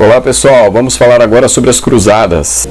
Olá pessoal, vamos falar agora sobre as cruzadas.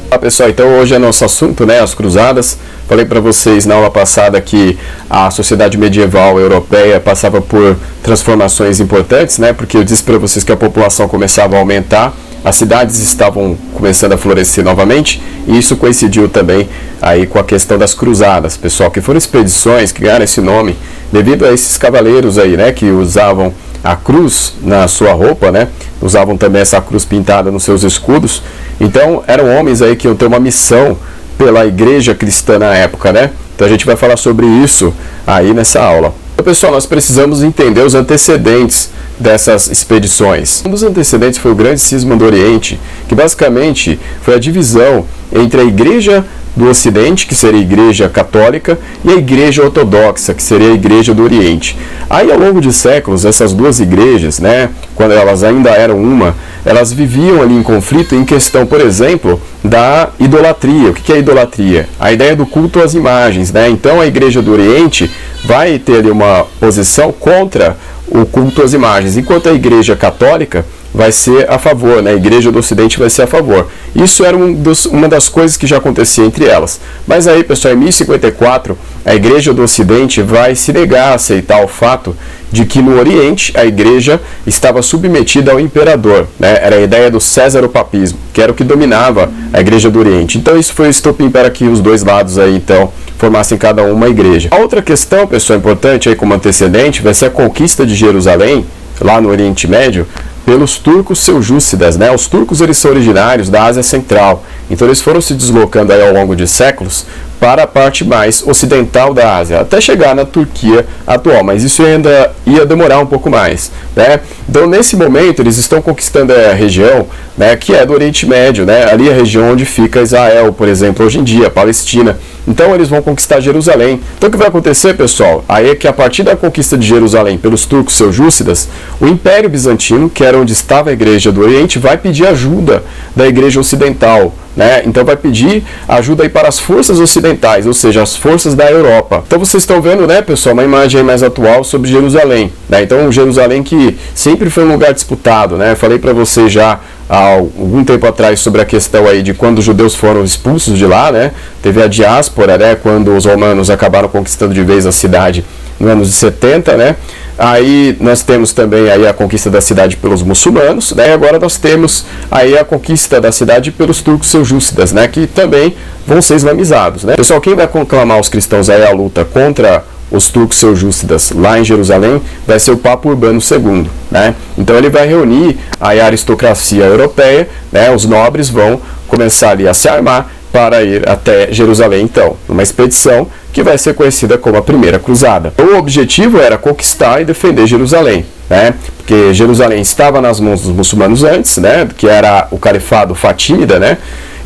Olá pessoal, então hoje é nosso assunto, né, as cruzadas. Falei para vocês na aula passada que a sociedade medieval europeia passava por transformações importantes, né, porque eu disse para vocês que a população começava a aumentar, as cidades estavam começando a florescer novamente, e isso coincidiu também aí com a questão das cruzadas, pessoal, que foram expedições que ganharam esse nome devido a esses cavaleiros aí, né, que usavam a cruz na sua roupa, né, usavam também essa cruz pintada nos seus escudos. Então eram homens aí que iam ter uma missão pela igreja cristã na época, né? Então a gente vai falar sobre isso aí nessa aula. Então, pessoal, nós precisamos entender os antecedentes dessas expedições. Um dos antecedentes foi o Grande Cisma do Oriente, que basicamente foi a divisão entre a igreja do Ocidente, que seria a Igreja Católica, e a Igreja Ortodoxa, que seria a Igreja do Oriente. Aí, ao longo de séculos, essas duas igrejas, né, quando elas ainda eram uma, elas viviam ali em conflito em questão, por exemplo, da idolatria. O que é idolatria? A ideia do culto às imagens, né? Então, a Igreja do Oriente vai ter ali uma posição contra o culto às imagens, enquanto a Igreja Católica vai ser a favor, né? A Igreja do Ocidente vai ser a favor. Isso era uma das coisas que já acontecia entre elas. Mas aí, pessoal, em 1054, a Igreja do Ocidente vai se negar a aceitar o fato de que no Oriente a Igreja estava submetida ao imperador, né? Era a ideia do césaropapismo, que era o que dominava a Igreja do Oriente. Então isso foi o estopim para que os dois lados aí, então, formassem cada uma igreja. A outra questão, pessoal, importante aí como antecedente, vai ser a conquista de Jerusalém, lá no Oriente Médio, pelos turcos seljúcidas, né? Os turcos, eles são originários da Ásia Central, então eles foram se deslocando aí ao longo de séculos para a parte mais ocidental da Ásia, até chegar na Turquia atual, mas isso ainda ia demorar um pouco mais, né? Então, nesse momento, eles estão conquistando a região, né, que é do Oriente Médio, né? Ali a região onde fica Israel, por exemplo, hoje em dia, Palestina. Então, eles vão conquistar Jerusalém. Então, o que vai acontecer, pessoal? Aí é que a partir da conquista de Jerusalém pelos turcos seljúcidas, o Império Bizantino, que era onde estava a Igreja do Oriente, vai pedir ajuda da Igreja Ocidental, né? Então vai pedir ajuda aí para as forças ocidentais, ou seja, as forças da Europa. Então vocês estão vendo, né, pessoal, uma imagem aí mais atual sobre Jerusalém, né? Então Jerusalém que sempre foi um lugar disputado, né? Eu falei para vocês já há algum tempo atrás sobre a questão aí de quando os judeus foram expulsos de lá, né? Teve a diáspora, né, quando os romanos acabaram conquistando de vez a cidade no ano de 70, né? Aí nós temos também aí a conquista da cidade pelos muçulmanos, né? E agora nós temos aí a conquista da cidade pelos turcos seljúcidas, né? Que também vão ser islamizados, né? Pessoal, quem vai conclamar os cristãos aí à luta contra os turcos seljúcidas lá em Jerusalém vai ser o Papa Urbano II, né? Então ele vai reunir aí a aristocracia europeia, né? Os nobres vão começar ali a se armar para ir até Jerusalém, então, numa expedição que vai ser conhecida como a Primeira Cruzada. O objetivo era conquistar e defender Jerusalém, né? Porque Jerusalém estava nas mãos dos muçulmanos antes, né? Que era o califado fatímida, né?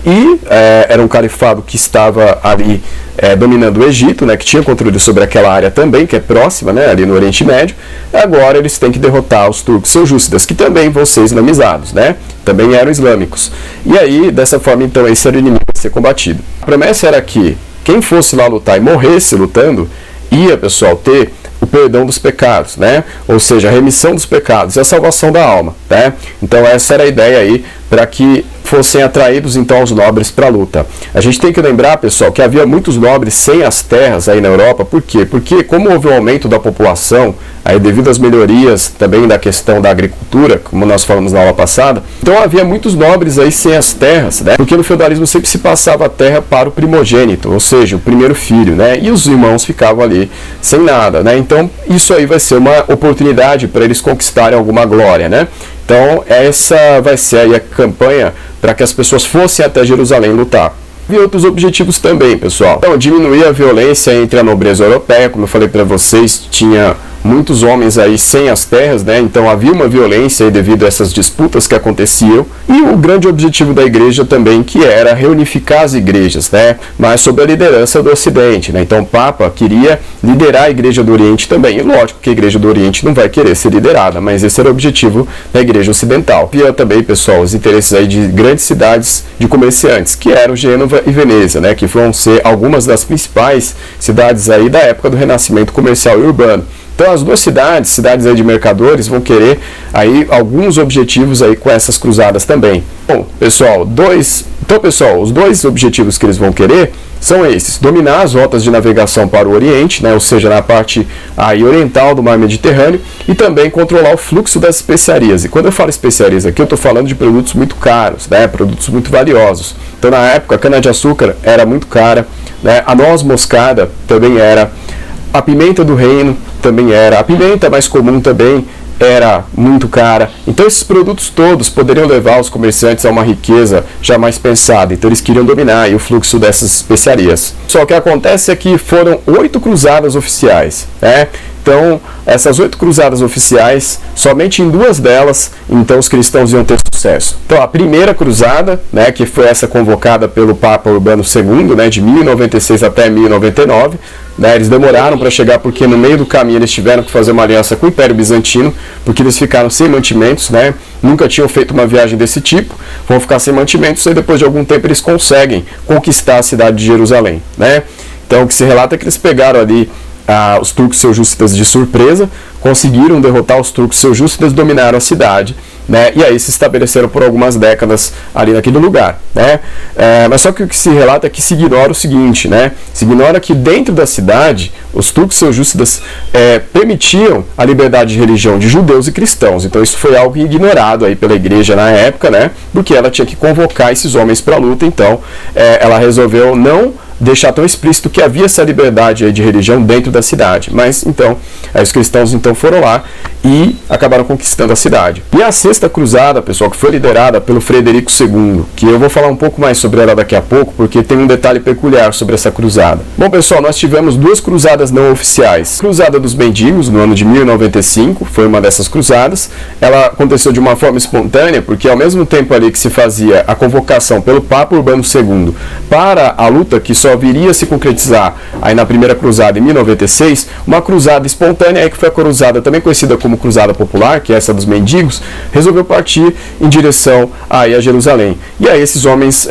E era um califado que estava ali dominando o Egito, né, que tinha controle sobre aquela área também, que é próxima, né, ali no Oriente Médio. Agora eles têm que derrotar os turcos seljúcidas, que também vão ser islamizados, né, também eram islâmicos. E aí, dessa forma, então, esse era o inimigo a ser combatido. A promessa era que quem fosse lá lutar e morresse lutando, ia, pessoal, ter o perdão dos pecados, né? Ou seja, a remissão dos pecados e a salvação da alma, né? Então essa era a ideia aí para que fossem atraídos então os nobres para a luta. A gente tem que lembrar, pessoal, que havia muitos nobres sem as terras aí na Europa. Por quê? Porque como houve um aumento da população, aí devido às melhorias também da questão da agricultura, como nós falamos na aula passada, então havia muitos nobres aí sem as terras, né? Porque no feudalismo sempre se passava a terra para o primogênito, ou seja, o primeiro filho, né? E os irmãos ficavam ali sem nada, né? Então isso aí vai ser uma oportunidade para eles conquistarem alguma glória, né? Então essa vai ser aí a campanha para que as pessoas fossem até Jerusalém lutar. E outros objetivos também, pessoal. Então, diminuir a violência entre a nobreza europeia, como eu falei para vocês, tinha muitos homens aí sem as terras, né? Então havia uma violência aí devido a essas disputas que aconteciam. E o grande objetivo da igreja também, que era reunificar as igrejas, né? Mas sob a liderança do Ocidente, né? Então o Papa queria liderar a igreja do Oriente também. E lógico que a igreja do Oriente não vai querer ser liderada, mas esse era o objetivo da igreja ocidental. Havia também, pessoal, os interesses aí de grandes cidades de comerciantes, que eram Gênova e Veneza, né? Que vão ser algumas das principais cidades aí da época do Renascimento comercial e urbano. Então as duas cidades aí de mercadores, vão querer aí alguns objetivos aí com essas cruzadas também. Bom, pessoal, os dois objetivos que eles vão querer são esses: dominar as rotas de navegação para o Oriente, né, ou seja, na parte aí oriental do mar Mediterrâneo, e também controlar o fluxo das especiarias. E quando eu falo especiarias aqui, eu estou falando de produtos muito caros, né, produtos muito valiosos. Então, na época, a cana-de-açúcar era muito cara, né, a noz moscada também era, a pimenta do reino também era, a pimenta mais comum também era muito cara. Então esses produtos todos poderiam levar os comerciantes a uma riqueza jamais pensada. Então eles queriam dominar aí o fluxo dessas especiarias. Só que o que acontece é que foram 8 cruzadas oficiais, né? Então, essas 8 cruzadas oficiais, somente em 2 delas, então os cristãos iam ter sucesso. Então, a primeira cruzada, né, que foi essa convocada pelo Papa Urbano II, né, de 1096 até 1099, né, eles demoraram para chegar porque no meio do caminho eles tiveram que fazer uma aliança com o Império Bizantino, porque eles ficaram sem mantimentos, né, nunca tinham feito uma viagem desse tipo, vão ficar sem mantimentos, e depois de algum tempo eles conseguem conquistar a cidade de Jerusalém, né. Então, o que se relata é que eles pegaram ali os turcos seljúcidas de surpresa, conseguiram derrotar os turcos seljúcidas, dominaram a cidade, né, e aí se estabeleceram por algumas décadas ali naquele lugar, né. Mas só que o que se relata é que se ignora o seguinte, né, se ignora que dentro da cidade os turcos seljúcidas permitiam a liberdade de religião de judeus e cristãos. Então isso foi algo ignorado aí pela igreja na época, né, porque ela tinha que convocar esses homens para a luta. Então ela resolveu não deixar tão explícito que havia essa liberdade aí de religião dentro da cidade. Mas então, os cristãos então foram lá e acabaram conquistando a cidade. E a sexta cruzada, pessoal, que foi liderada pelo Frederico II, que eu vou falar um pouco mais sobre ela daqui a pouco, porque tem um detalhe peculiar sobre essa cruzada. Bom, pessoal, nós tivemos 2 cruzadas não oficiais. A Cruzada dos Mendigos, no ano de 1095, foi uma dessas cruzadas. Ela aconteceu de uma forma espontânea, porque ao mesmo tempo ali que se fazia a convocação pelo Papa Urbano II para a luta que só viria a se concretizar aí na primeira cruzada em 1096, uma cruzada espontânea aí, que foi a cruzada também conhecida como Cruzada Popular, que é essa dos mendigos, resolveu partir em direção aí a Jerusalém. E aí esses homens,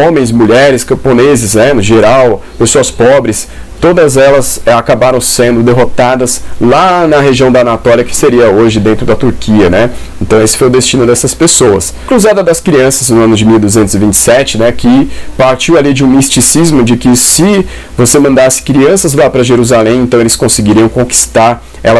homens, mulheres, camponeses, né, no geral, pessoas pobres, todas elas acabaram sendo derrotadas lá na região da Anatólia, que seria hoje dentro da Turquia, né? Então esse foi o destino dessas pessoas. Cruzada das Crianças, no ano de 1227, né, que partiu ali de um misticismo de que se você mandasse crianças lá para Jerusalém, então elas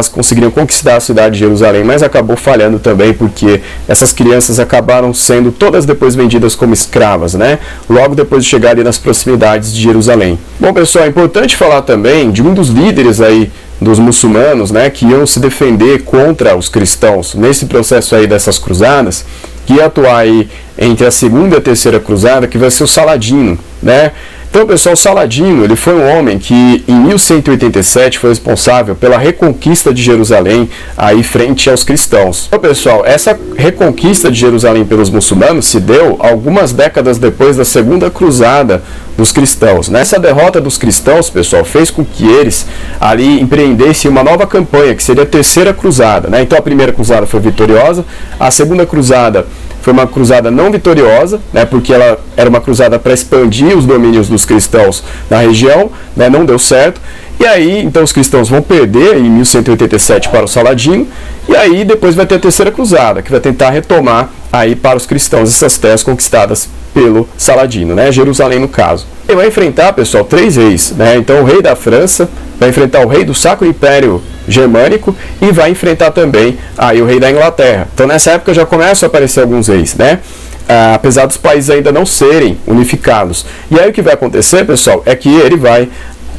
conseguiriam conquistar a cidade de Jerusalém, mas acabou falhando também, porque essas crianças acabaram sendo todas depois vendidas como escravas, né? Logo depois de chegar ali nas proximidades de Jerusalém. Bom, pessoal, é importante falar também de um dos líderes aí dos muçulmanos, né, que iam se defender contra os cristãos nesse processo aí dessas cruzadas, que ia atuar aí entre a segunda e a terceira cruzada, que vai ser o Saladino, né? Então, pessoal, Saladino, ele foi um homem que em 1187 foi responsável pela reconquista de Jerusalém aí frente aos cristãos. Então, pessoal, essa reconquista de Jerusalém pelos muçulmanos se deu algumas décadas depois da segunda cruzada dos cristãos. Nessa derrota dos cristãos, pessoal, fez com que eles ali empreendessem uma nova campanha, que seria a terceira cruzada, né? Então a primeira cruzada foi vitoriosa, a segunda cruzada foi uma cruzada não vitoriosa, né, porque ela era uma cruzada para expandir os domínios dos cristãos na região, né, não deu certo. E aí, então, os cristãos vão perder em 1187 para o Saladino, e aí depois vai ter a terceira cruzada, que vai tentar retomar aí para os cristãos essas terras conquistadas pelo Saladino, né, Jerusalém no caso. Ele vai enfrentar, pessoal, 3 reis, né, então o rei da França vai enfrentar o rei do Sacro Império Germânico e vai enfrentar também aí o rei da Inglaterra. Então nessa época já começam a aparecer alguns reis, né? Apesar dos países ainda não serem unificados. E aí o que vai acontecer, pessoal, é que ele vai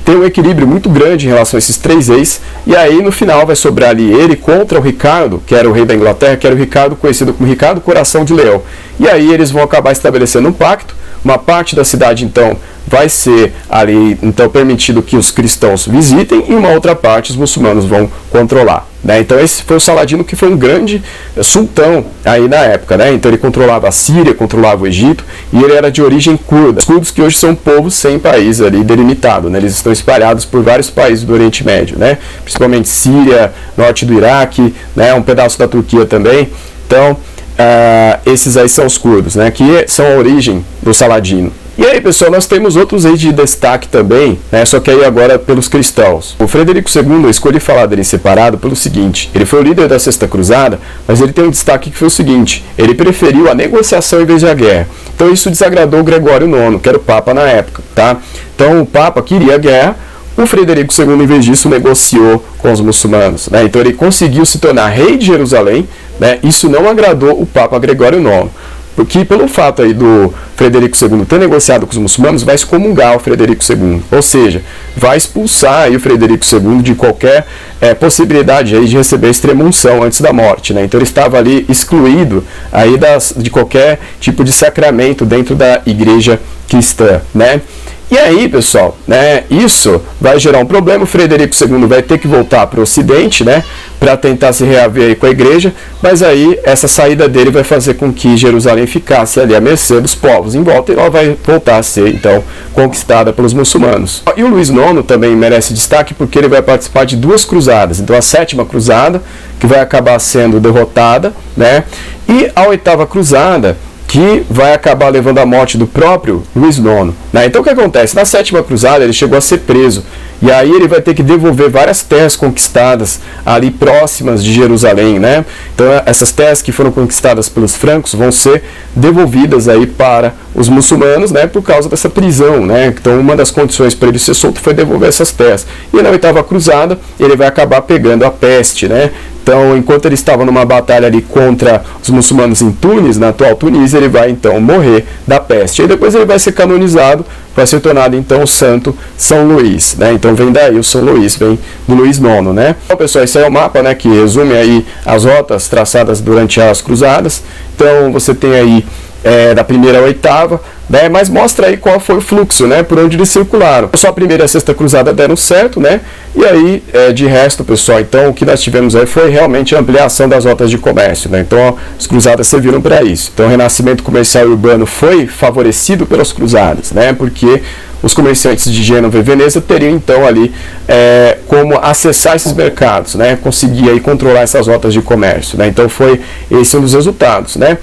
ter um equilíbrio muito grande em relação a esses 3 reis, e aí no final vai sobrar ali ele contra o Ricardo, que era o rei da Inglaterra, que era o Ricardo conhecido como Ricardo Coração de Leão. E aí eles vão acabar estabelecendo um pacto. Uma parte da cidade então vai ser ali então permitido que os cristãos visitem, e uma outra parte os muçulmanos vão controlar, né? Então esse foi o Saladino, que foi um grande sultão aí na época, né? Então ele controlava a Síria, controlava o Egito, e ele era de origem curda. Os curdos, que hoje são um povo sem país ali delimitado, né? Eles estão espalhados por vários países do Oriente Médio, né? Principalmente Síria, norte do Iraque, né? Um pedaço da Turquia também. Então esses aí são os curdos, né, que são a origem do Saladino. E aí, pessoal, nós temos outros aí de destaque também, né? Só que aí agora pelos cristãos. O Frederico II, eu escolhi falar dele separado pelo seguinte: ele foi o líder da Sexta Cruzada, mas ele tem um destaque que foi o seguinte: ele preferiu a negociação em vez de a guerra. Então isso desagradou Gregório IX, que era o Papa na época, tá? Então o Papa queria a guerra, o Frederico II, em vez disso, negociou com os muçulmanos, né? Então ele conseguiu se tornar rei de Jerusalém, né? Isso não agradou o Papa Gregório IX. Porque pelo fato aí do Frederico II ter negociado com os muçulmanos, vai excomungar o Frederico II, ou seja, vai expulsar aí o Frederico II de qualquer possibilidade aí de receber a extrema-unção antes da morte, né? Então ele estava ali excluído aí de qualquer tipo de sacramento dentro da igreja cristã, né? E aí, pessoal, né, isso vai gerar um problema. O Frederico II vai ter que voltar para o Ocidente, né, para tentar se reaver aí com a igreja, mas aí essa saída dele vai fazer com que Jerusalém ficasse ali à mercê dos povos em volta, e ela vai voltar a ser, então, conquistada pelos muçulmanos. E o Luís IX também merece destaque porque ele vai participar de duas cruzadas. Então, a Sétima Cruzada, que vai acabar sendo derrotada, né, e a Oitava Cruzada, que vai acabar levando à morte do próprio Luís IX, né? Então o que acontece? Na Sétima Cruzada ele chegou a ser preso, e aí ele vai ter que devolver várias terras conquistadas ali próximas de Jerusalém, né? Então essas terras que foram conquistadas pelos francos vão ser devolvidas aí para os muçulmanos, né? Por causa dessa prisão, né? Então uma das condições para ele ser solto foi devolver essas terras. E na Oitava Cruzada ele vai acabar pegando a peste, né? Então, enquanto ele estava numa batalha ali contra os muçulmanos em Tunis, na atual Tunísia, ele vai então morrer da peste. E depois ele vai ser canonizado, vai ser tornado então o santo São Luís, né? Então vem daí o São Luís, vem do Luís IX, né? Então, pessoal, esse é o mapa, né, que resume aí as rotas traçadas durante as cruzadas. Então você tem aí da primeira à oitava, né, mas mostra aí qual foi o fluxo, né, por onde eles circularam. Só a primeira e a sexta cruzada deram certo, né, e aí de resto, pessoal, então o que nós tivemos aí foi realmente a ampliação das rotas de comércio, né, então as cruzadas serviram para isso. Então o renascimento comercial e urbano foi favorecido pelas cruzadas, né, porque os comerciantes de Gênova e Veneza teriam então ali como acessar esses mercados, né, conseguir aí controlar essas rotas de comércio, né, então foi esse um dos resultados, né.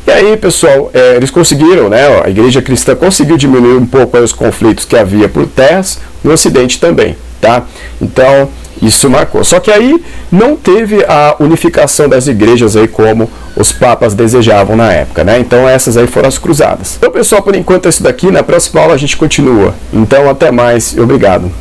E aí, pessoal, eles conseguiram, né, a igreja cristã conseguiu diminuir um pouco aí os conflitos que havia por terras, no Ocidente também, tá? Então, isso marcou. Só que aí não teve a unificação das igrejas aí como os papas desejavam na época, né? Então, essas aí foram as cruzadas. Então, pessoal, por enquanto é isso daqui. Na próxima aula a gente continua. Então, até mais e obrigado.